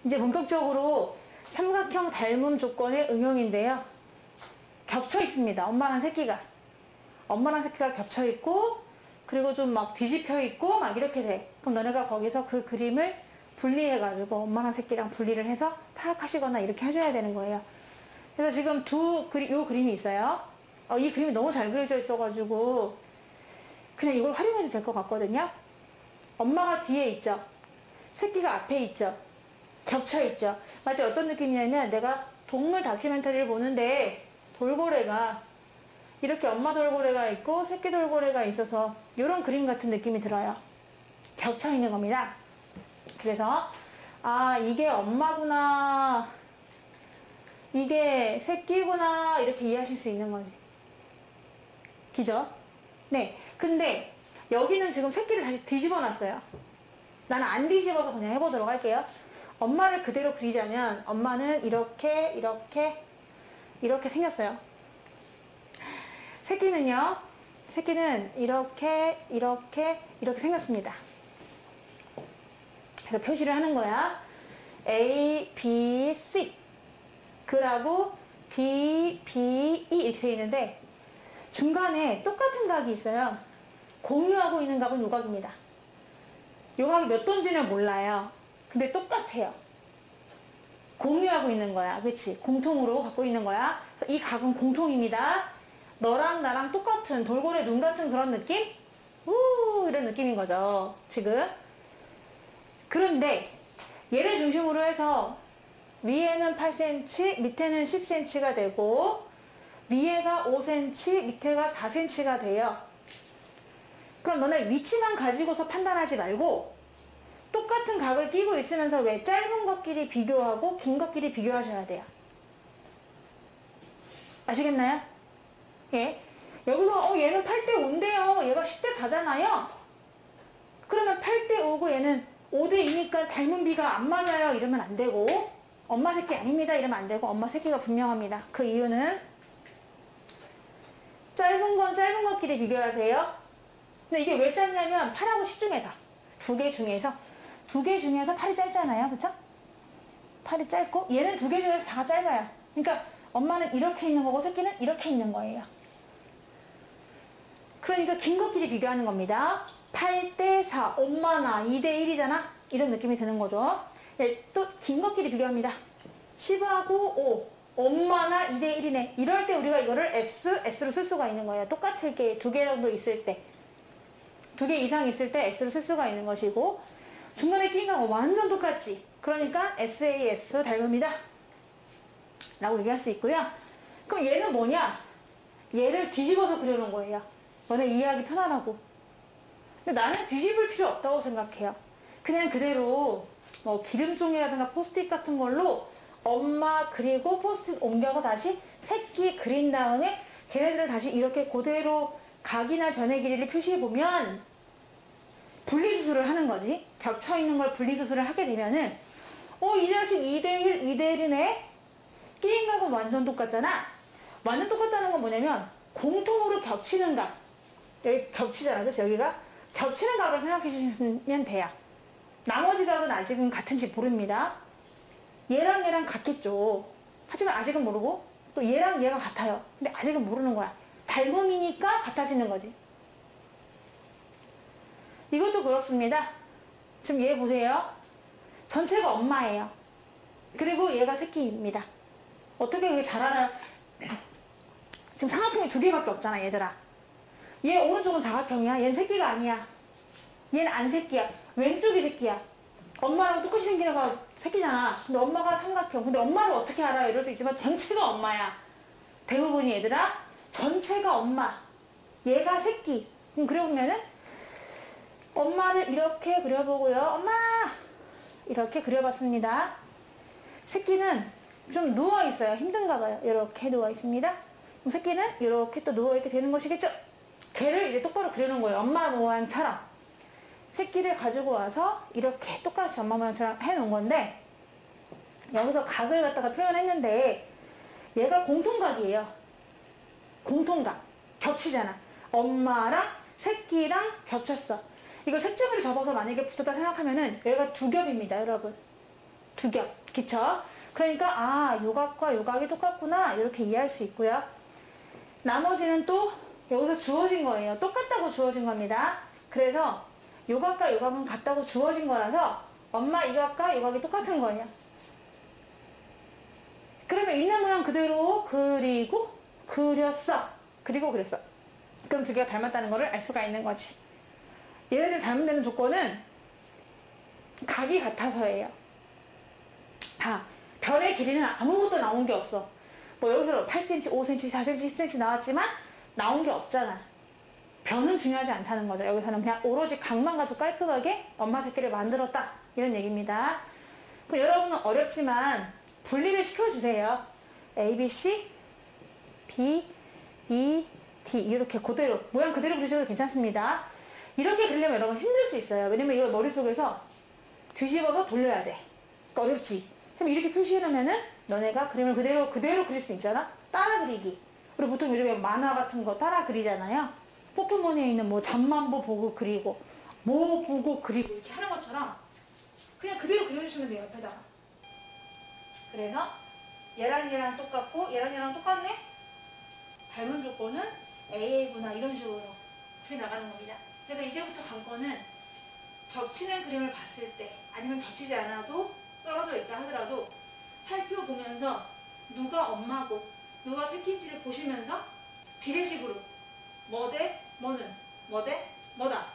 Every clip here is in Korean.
이제 본격적으로 삼각형 닮음 조건의 응용인데요. 겹쳐 있습니다. 엄마랑 새끼가. 엄마랑 새끼가 겹쳐 있고, 그리고 좀 막 뒤집혀 있고, 막 이렇게 돼. 그럼 너네가 거기서 그 그림을 분리해가지고 엄마랑 새끼랑 분리를 해서 파악하시거나 이렇게 해줘야 되는 거예요. 그래서 지금 요 그림이 있어요. 이 그림이 너무 잘 그려져 있어가지고 그냥 이걸 활용해도 될 것 같거든요. 엄마가 뒤에 있죠. 새끼가 앞에 있죠. 겹쳐 있죠. 마치 어떤 느낌이냐면 내가 동물 다큐멘터리를 보는데 돌고래가 이렇게 엄마 돌고래가 있고 새끼 돌고래가 있어서 이런 그림 같은 느낌이 들어요. 겹쳐 있는 겁니다. 그래서 이게 엄마구나, 이게 새끼구나, 이렇게 이해하실 수 있는 거지. 그죠? 네. 근데 여기는 지금 새끼를 다시 뒤집어 놨어요. 나는 안 뒤집어서 그냥 해보도록 할게요. 엄마를 그대로 그리자면 엄마는 이렇게 생겼어요. 새끼는요, 새끼는 이렇게 생겼습니다. 그래서 표시를 하는 거야. A, B, C. 그라고 D, B, E 이렇게 되어 있는데 중간에 똑같은 각이 있어요. 공유하고 있는 각은 요 각입니다. 요 각이 몇 도인지는 몰라요. 근데 똑같아요. 공유하고 있는 거야. 그치? 공통으로 갖고 있는 거야. 그래서 이 각은 공통입니다. 너랑 나랑 똑같은 돌고래 눈 같은 그런 느낌? 이런 느낌인 거죠. 지금. 그런데 얘를 중심으로 해서 위에는 8cm, 밑에는 10cm가 되고 위에가 5cm, 밑에가 4cm가 돼요. 그럼 너네 위치만 가지고서 판단하지 말고 똑같은 각을 끼고 있으면서 왜 짧은 것끼리 비교하고 긴 것끼리 비교하셔야 돼요. 아시겠나요? 예. 여기서 얘는 8대5인데요. 얘가 10대4잖아요. 그러면 8대5고 얘는 5대2니까 닮은 비가 안 맞아요. 이러면 안 되고 엄마 새끼 아닙니다. 이러면 안 되고 엄마 새끼가 분명합니다. 그 이유는 짧은 건 짧은 것끼리 비교하세요. 근데 이게 왜 짧냐면 8하고 10 중에서 두 개 중에서 8이 짧잖아요. 그쵸? 8이 짧고 얘는 두 개 중에서 다 짧아요. 그러니까 엄마는 이렇게 있는 거고 새끼는 이렇게 있는 거예요. 그러니까 긴 것끼리 비교하는 겁니다. 8대4 엄마나 2대1이잖아. 이런 느낌이 드는 거죠. 네, 또 긴 것끼리 비교합니다. 10하고 5 엄마나 2대1이네. 이럴 때 우리가 이거를 S로 쓸 수가 있는 거예요. 똑같을 게 두 개 정도 있을 때, 두 개 이상 있을 때 S로 쓸 수가 있는 것이고 중간에 끼인 거 완전 똑같지. 그러니까 SAS 닮음이다 라고 얘기할 수 있고요. 그럼 얘는 뭐냐? 얘를 뒤집어서 그려놓은 거예요. 너네 이해하기 편하라고. 근데 나는 뒤집을 필요 없다고 생각해요. 그냥 그대로 뭐 기름종이라든가 포스트잇 같은 걸로 엄마 그리고 포스트잇 옮겨서 다시 새끼 그린 다음에 걔네들을 다시 이렇게 그대로 각이나 변의 길이를 표시해보면 분리수술을 하는 거지. 겹쳐있는 걸 분리수술을 하게 되면은 이 자식 2대1, 2대1이네? 끼인 각은 완전 똑같잖아. 완전 똑같다는 건 뭐냐면 공통으로 겹치는 각. 여기 겹치잖아. 그치? 여기가 겹치는 각을 생각해 주시면 돼요. 나머지 각은 아직은 같은지 모릅니다. 얘랑 얘랑 같겠죠. 하지만 아직은 모르고 또 얘랑 얘가 같아요. 근데 아직은 모르는 거야. 닮음이니까 같아지는 거지. 이것도 그렇습니다. 지금 얘 보세요. 전체가 엄마예요. 그리고 얘가 새끼입니다. 어떻게 그게 잘 알아요? 지금 삼각형이 두 개밖에 없잖아, 얘들아. 얘 오른쪽은 사각형이야. 얘는 새끼가 아니야. 얘는 안 새끼야. 왼쪽이 새끼야. 엄마랑 똑같이 생긴 애가 새끼잖아. 근데 엄마가 삼각형. 근데 엄마를 어떻게 알아요? 이럴 수 있지만 전체가 엄마야. 대부분이 얘들아. 전체가 엄마. 얘가 새끼. 그럼 그려보면은 엄마를 이렇게 그려보고요. 엄마! 이렇게 그려봤습니다. 새끼는 좀 누워있어요. 힘든가 봐요. 이렇게 누워있습니다. 그럼 새끼는 이렇게 또 누워있게 되는 것이겠죠? 걔를 이제 똑바로 그려놓은 거예요. 엄마 모양처럼. 새끼를 가지고 와서 이렇게 똑같이 엄마 모양처럼 해놓은 건데 여기서 각을 갖다가 표현했는데 얘가 공통각이에요. 공통각. 겹치잖아. 엄마랑 새끼랑 겹쳤어. 이걸 색종이를 접어서 만약에 붙였다 생각하면은 여기가 두 겹입니다, 여러분. 두 겹. 그쵸? 그러니까 아, 요각과 요각이 똑같구나 이렇게 이해할 수 있고요. 나머지는 또 여기서 주어진 거예요. 똑같다고 주어진 겁니다. 그래서 요각과 요각은 같다고 주어진 거라서 엄마 이 각과 이 각이 똑같은 거예요. 그러면 있는 모양 그대로 그리고 그렸어. 그리고 그랬어. 그럼 두 개가 닮았다는 거를 알 수가 있는 거지. 얘네들 닮는다는 조건은 각이 같아서예요. 다. 별의 길이는 아무것도 나온 게 없어. 뭐 여기서 8cm, 5cm, 4cm, 10cm 나왔지만 나온 게 없잖아. 변은 중요하지 않다는 거죠. 여기서는 그냥 오로지 각만 가지고 깔끔하게 엄마 새끼를 만들었다. 이런 얘기입니다. 그럼 여러분은 어렵지만 분리를 시켜주세요. A, B, C, B, E, D 이렇게 그대로 모양 그대로 그리셔도 괜찮습니다. 이렇게 그리려면 여러분 힘들 수 있어요. 왜냐면 이거 머릿속에서 뒤집어서 돌려야 돼. 그러니까 어렵지. 그럼 이렇게 표시해놓으면은 너네가 그림을 그대로 그릴 수 있잖아. 따라 그리기. 그리고 보통 요즘에 만화 같은 거 따라 그리잖아요. 포켓몬에 있는 뭐 잠만보 보고 그리고 뭐 보고 그리고 이렇게 하는 것처럼 그냥 그대로 그려주시면 돼요. 옆에다가. 그래서 얘랑 똑같고 얘랑 똑같네? 닮은 조건은 AA구나 이런 식으로 나가는 겁니다. 그래서 이제부터 관건은 겹치는 그림을 봤을 때 아니면 겹치지 않아도 떨어져 있다 하더라도 살펴보면서 누가 엄마고 누가 새끼인지를 보시면서 비례식으로 뭐 대 뭐는 뭐 대 뭐다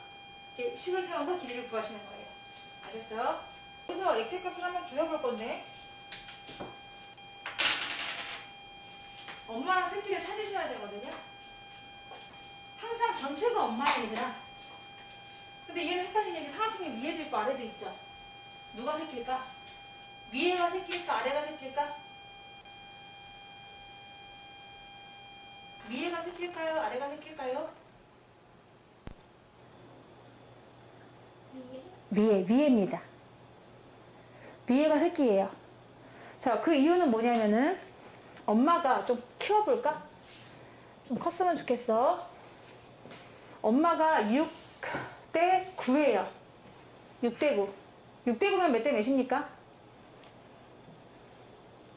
이렇게 식을 세워서 길이를 구하시는 거예요. 알겠어요? 여기서 x값을 한번 줄여볼 건데 엄마랑 새끼를 찾으셔야 되거든요. 항상 전체가 엄마야 얘들아. 근데 얘는 헷갈리는 게 삼각형이 위에도 있고 아래도 있죠. 누가 새끼일까? 위에가 새끼일까? 아래가 새끼일까? 위에가 새끼일까요? 아래가 새끼일까요? 위에입니다. 위에가 새끼예요. 자, 그 이유는 뭐냐면은 엄마가 좀 키워볼까? 좀 컸으면 좋겠어. 엄마가 6대 9예요. 6대 9. 6대 9면 몇 대 몇입니까?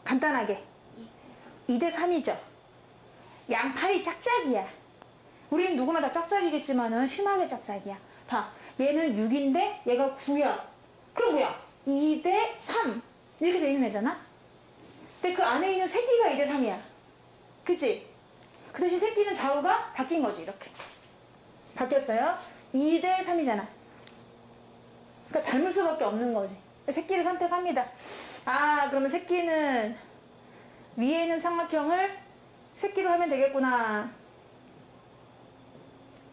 간단하게 2대 3이죠. 양팔이 짝짝이야. 우리는 누구나 다 짝짝이겠지만은 심하게 짝짝이야. 봐, 얘는 6인데 얘가 9야. 그럼 뭐야? 2대 3 이렇게 돼 있는 애잖아. 근데 그 안에 있는 새끼가 2대 3이야. 그치? 그 대신 새끼는 좌우가 바뀐 거지. 이렇게 바뀌었어요. 2대 3이잖아. 그러니까 닮을 수밖에 없는 거지. 새끼를 선택합니다. 아, 그러면 새끼는 위에 있는 삼각형을 새끼로 하면 되겠구나.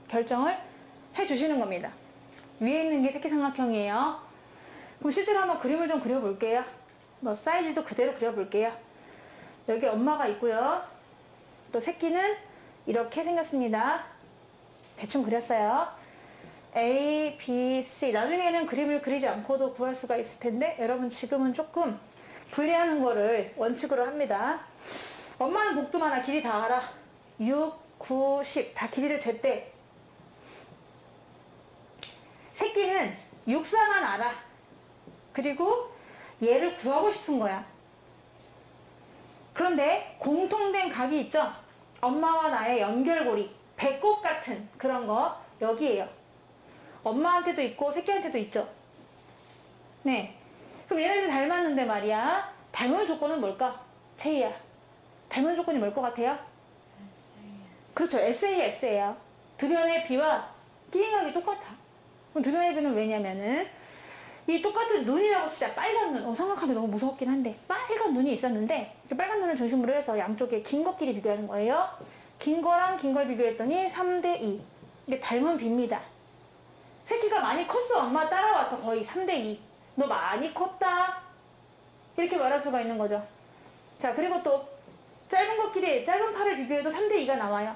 결정을 해주시는 겁니다. 위에 있는 게 새끼 삼각형이에요. 그럼 실제로 한번 그림을 좀 그려볼게요. 뭐 사이즈도 그대로 그려볼게요. 여기 엄마가 있고요. 또 새끼는 이렇게 생겼습니다. 대충 그렸어요. A, B, C. 나중에는 그림을 그리지 않고도 구할 수가 있을 텐데 여러분 지금은 조금 분리하는 거를 원칙으로 합니다. 엄마는 복도 많아. 길이 다 알아. 6, 9, 10 다 길이를 쟀대. 새끼는 6사만 알아. 그리고 얘를 구하고 싶은 거야. 그런데 공통된 각이 있죠? 엄마와 나의 연결고리, 배꼽 같은 그런 거 여기에요. 엄마한테도 있고 새끼한테도 있죠. 네. 그럼 얘네들 닮았는데 말이야. 닮은 조건은 뭘까? 제이야. 닮은 조건이 뭘 것 같아요? 그렇죠. SAS예요. 두 변의 B와 끼잉하기 똑같아. 그럼 두 변의 B는 왜냐면은 이 똑같은 눈이라고 진짜 빨간 눈. 생각하기 너무 무섭긴 한데 빨간 눈이 있었는데 빨간 눈을 중심으로 해서 양쪽에 긴 것끼리 비교하는 거예요. 긴 거랑 긴 걸 비교했더니 3대 2. 이게 닮은 B입니다. 새끼가 많이 컸어. 엄마 따라와서 거의 3대 2. 너 많이 컸다. 이렇게 말할 수가 있는 거죠. 자, 그리고 또 짧은 것끼리 짧은 팔을 비교해도 3대 2가 나와요.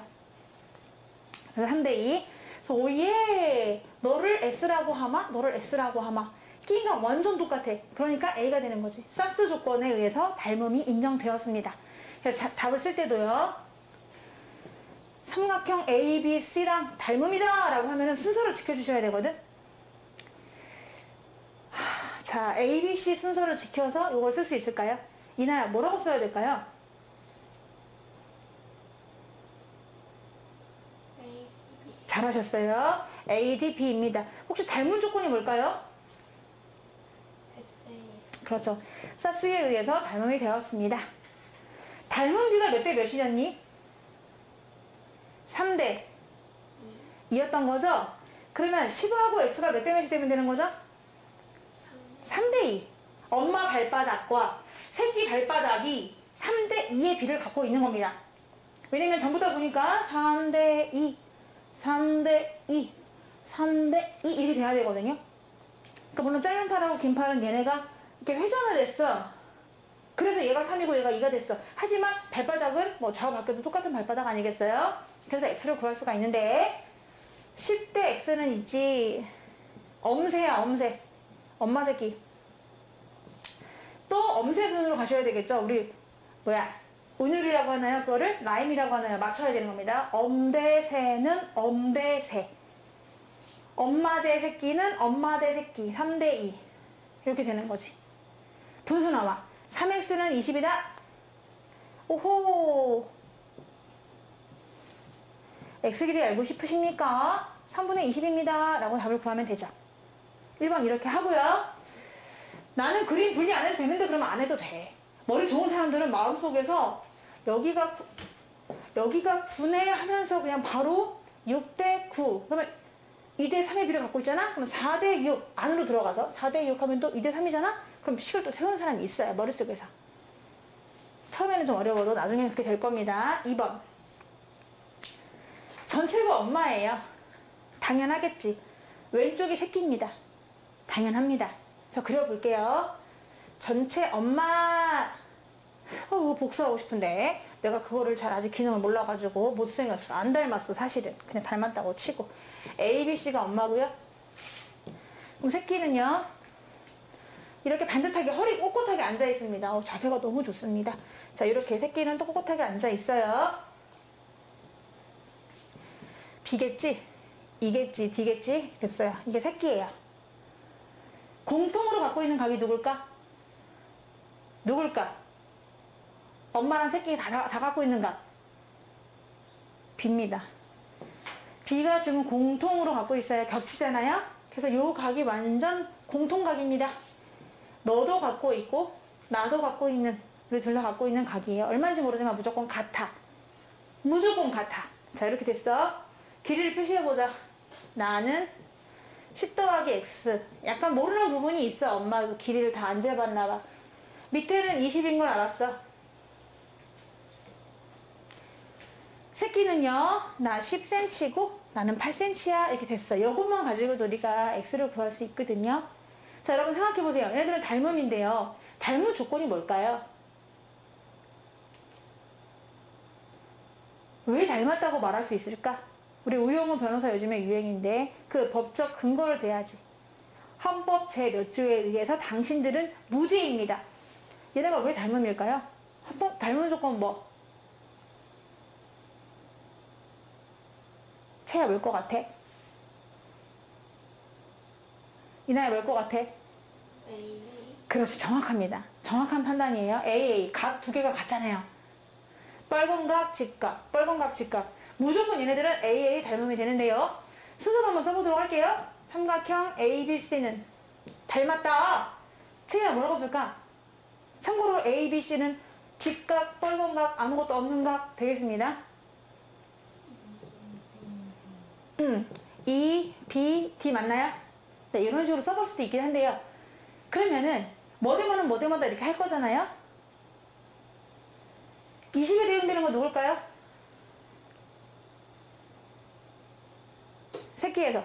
그래서 3대 2. 그래서 오예. 너를 S라고 하마? 너를 S라고 하마. 끼가 완전 똑같아. 그러니까 A가 되는 거지. 사스 조건에 의해서 닮음이 인정되었습니다. 그래서 답을 쓸 때도요. 삼각형 A, B, C랑 닮음이다 라고 하면은 순서를 지켜주셔야 되거든. 자, A, B, C 순서를 지켜서 이걸 쓸 수 있을까요? 이나야, 뭐라고 써야 될까요? 잘하셨어요. A, D, B입니다. 혹시 닮은 조건이 뭘까요? 그렇죠. 사스에 의해서 닮음이 되었습니다. 닮은 B가 몇 대 몇이었니? 3대 2였던 거죠? 그러면 15하고 X가 몇 대 몇이 되면 되는 거죠? 3대 2. 엄마 발바닥과 새끼 발바닥이 3대 2의 B를 갖고 있는 겁니다. 왜냐면 전부 다 보니까 3대 2, 3대 2, 3대 2 이렇게 돼야 되거든요. 그러니까 물론 짧은 팔하고 긴 팔은 얘네가 이렇게 회전을 했어. 그래서 얘가 3이고 얘가 2가 됐어. 하지만 발바닥은 뭐 좌우 바뀌어도 똑같은 발바닥 아니겠어요? 그래서 X를 구할 수가 있는데 10대 X는 있지. 엄새야, 엄새. 엄마 새끼. 또 엄새 순으로 가셔야 되겠죠. 우리 운율이라고 하나요? 그거를 라임이라고 하나요? 맞춰야 되는 겁니다. 엄대새는 엄대새. 엄마 대 새끼는 엄마 대 새끼. 3대 2 이렇게 되는 거지. 분수 나와. 3x는 20이다. 오호. x 길이 알고 싶으십니까? 3분의 20입니다. 라고 답을 구하면 되죠. 1번 이렇게 하고요. 나는 그림 분리 안 해도 되는데 그러면 안 해도 돼. 머리 좋은 사람들은 마음속에서 여기가 9네 하면서 그냥 바로 6대 9. 그러면 2대 3의 비를 갖고 있잖아? 그럼 4대 6 안으로 들어가서 4대 6 하면 또 2대 3이잖아? 그럼 식을 또 세우는 사람이 있어요. 머릿속에서. 처음에는 좀 어려워도 나중에 그렇게 될 겁니다. 2번. 전체가 엄마예요. 당연하겠지. 왼쪽이 새끼입니다. 당연합니다. 저 그려볼게요. 전체 엄마. 복수하고 싶은데 내가 그거를 잘 아직 기능을 몰라가지고 못생겼어. 안 닮았어 사실은. 그냥 닮았다고 치고. A, B, C가 엄마고요. 그럼 새끼는요. 이렇게 반듯하게 허리 꼿꼿하게 앉아 있습니다. 자세가 너무 좋습니다. 자, 이렇게 새끼는 또 꼿꼿하게 앉아 있어요. B겠지? E겠지? D겠지? 됐어요. 이게 새끼예요. 공통으로 갖고 있는 각이 누굴까? 누굴까? 엄마랑 새끼 다 갖고 있는 각. B입니다. B가 지금 공통으로 갖고 있어요. 겹치잖아요? 그래서 요 각이 완전 공통각입니다. 너도 갖고 있고 나도 갖고 있는 우리 둘 다 갖고 있는 각이에요. 얼마인지 모르지만 무조건 같아. 무조건 같아. 자, 이렇게 됐어. 길이를 표시해보자. 나는 10 더하기 x. 약간 모르는 부분이 있어. 엄마도 길이를 다 안 재봤나 봐. 밑에는 20인 걸 알았어. 새끼는요. 나 10cm고 나는 8cm야. 이렇게 됐어. 이것만 가지고도 우리가 x를 구할 수 있거든요. 자, 여러분 생각해보세요. 얘네들은 닮음인데요. 닮은 조건이 뭘까요? 왜 닮았다고 말할 수 있을까? 우리 우영우 변호사 요즘에 유행인데 그 법적 근거를 대야지. 헌법 제 몇 조에 의해서 당신들은 무죄입니다. 얘네가 왜 닮음일까요? 헌법 닮은 조건 뭐? 채야 뭘 것 같아? 이나야 뭘 것 같아? A. 그렇지, 정확합니다. 정확한 판단이에요. AA 각 두 개가 같잖아요. 빨간 각, 직각, 빨간 각, 직각. 무조건 얘네들은 AA 닮음이 되는데요. 순서도 한번 써보도록 할게요. 삼각형 ABC는 닮았다. 채야 뭐라고 쓸까? 참고로 ABC는 직각, 빨간 각, 아무것도 없는 각 되겠습니다. E, B, D 맞나요? 네, 이런 식으로 써볼 수도 있긴 한데요. 그러면은 뭐 되면은 뭐 되마다 이렇게 할 거잖아요. 20에 대응되는 건 누굴까요? 새끼에서.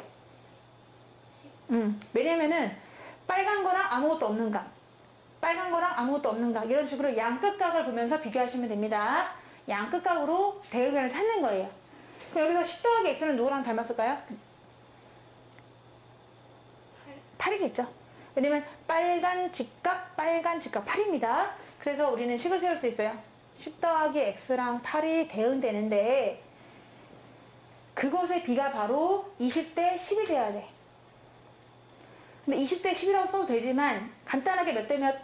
왜냐면은 빨간 거랑 아무것도 없는 각, 빨간 거랑 아무것도 없는 각, 이런 식으로 양끝각을 보면서 비교하시면 됩니다. 양끝각으로 대응변을 찾는 거예요. 그럼 여기서 10 더하기 x는 누구랑 닮았을까요? 8이겠죠. 왜냐면 빨간 직각 8입니다. 그래서 우리는 식을 세울 수 있어요. 10 더하기 x랑 8이 대응되는데 그것의 비가 바로 20대 10이 돼야 돼. 근데 20대 10이라고 써도 되지만 간단하게 몇 대 몇?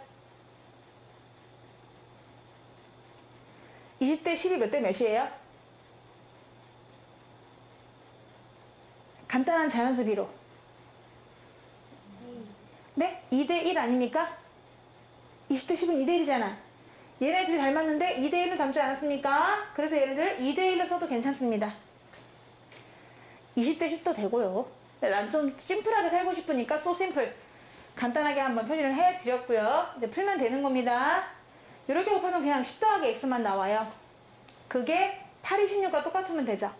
20대 10이 몇 대 몇이에요? 간단한 자연수 비로. 네? 2대 1 아닙니까? 20대 10은 2대 1이잖아. 얘네들이 닮았는데 2대 1로 닮지 않았습니까? 그래서 얘네들 2대 1로 써도 괜찮습니다. 20대 10도 되고요. 난 좀 심플하게 살고 싶으니까 so simple. 간단하게 한번 표시를 해드렸고요. 이제 풀면 되는 겁니다. 이렇게 곱하면 그냥 10 더하기 x만 나와요. 그게 8이 16과 똑같으면 되죠.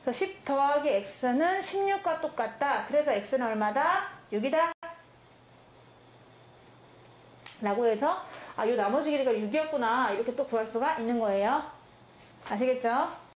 그래서 10 더하기 x는 16과 똑같다. 그래서 x는 얼마다? 6이다. 라고 해서 요 나머지 길이가 6이었구나 이렇게 또 구할 수가 있는 거예요. 아시겠죠?